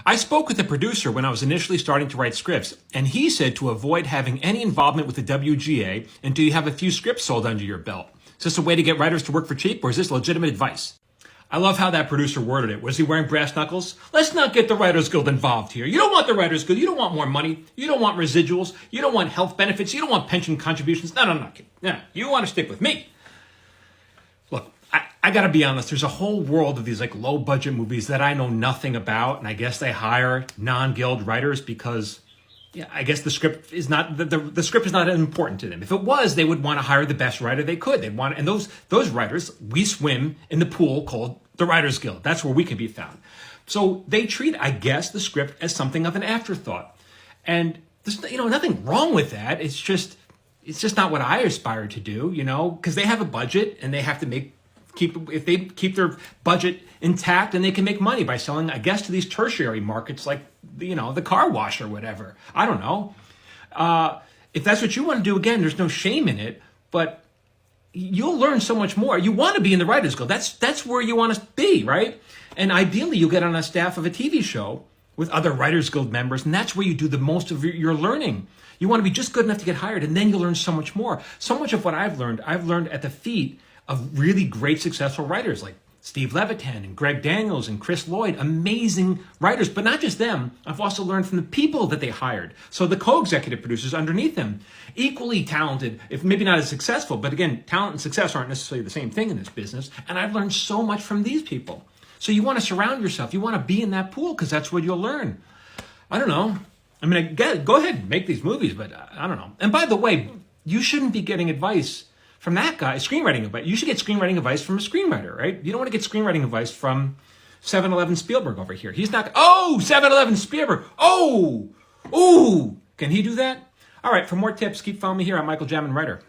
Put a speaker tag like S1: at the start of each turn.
S1: I spoke with a producer when I was initially starting to write scripts, and he said to avoid having any involvement with the WGA until you have a few scripts sold under your belt. Is this a way to get writers to work for cheap, or is this legitimate advice? I love how that producer worded it. Was he wearing brass knuckles? Let's not get the Writers Guild involved here. You don't want the Writers Guild. You don't want more money. You don't want residuals. You don't want health benefits. You don't want pension contributions. No. You want to stick with me. Look, I got to be honest. There's a whole world of these like low budget movies that I know nothing about. And I guess they hire non-guild writers because I guess the script is not the script is not important to them. If it was, they would want to hire the best writer they could. They'd want, and those writers, we swim in the pool called the Writers Guild. That's where we can be found. So they treat, I guess, the script as something of an afterthought, and there's nothing wrong with that. It's just not what I aspire to do, because they have a budget and they have to if they keep their budget intact, and they can make money by selling, I guess, to these tertiary markets like the car wash or whatever. I don't know. If that's what you want to do, again, there's no shame in it, but you'll learn so much more. You want to be in the Writers Guild. That's where you want to be, right? And ideally, you'll get on a staff of a TV show with other Writers Guild members, and that's where you do the most of your learning. You want to be just good enough to get hired, and then you'll learn so much more. So much of what I've learned at the feet of really great, successful writers like Steve Levitan and Greg Daniels and Chris Lloyd, amazing writers, but not just them. I've also learned from the people that they hired. So the co-executive producers underneath them, equally talented, if maybe not as successful, but again, talent and success aren't necessarily the same thing in this business. And I've learned so much from these people. So you want to surround yourself. You want to be in that pool because that's what you'll learn. I don't know. I mean, go ahead and make these movies, but I don't know. And by the way, you shouldn't be getting advice from that guy, screenwriting advice. You should get screenwriting advice from a screenwriter, right? You don't want to get screenwriting advice from 7-Eleven Spielberg over here. He's not, 7-Eleven Spielberg. Can he do that? All right, for more tips, keep following me here. I'm Michael Jamin, writer.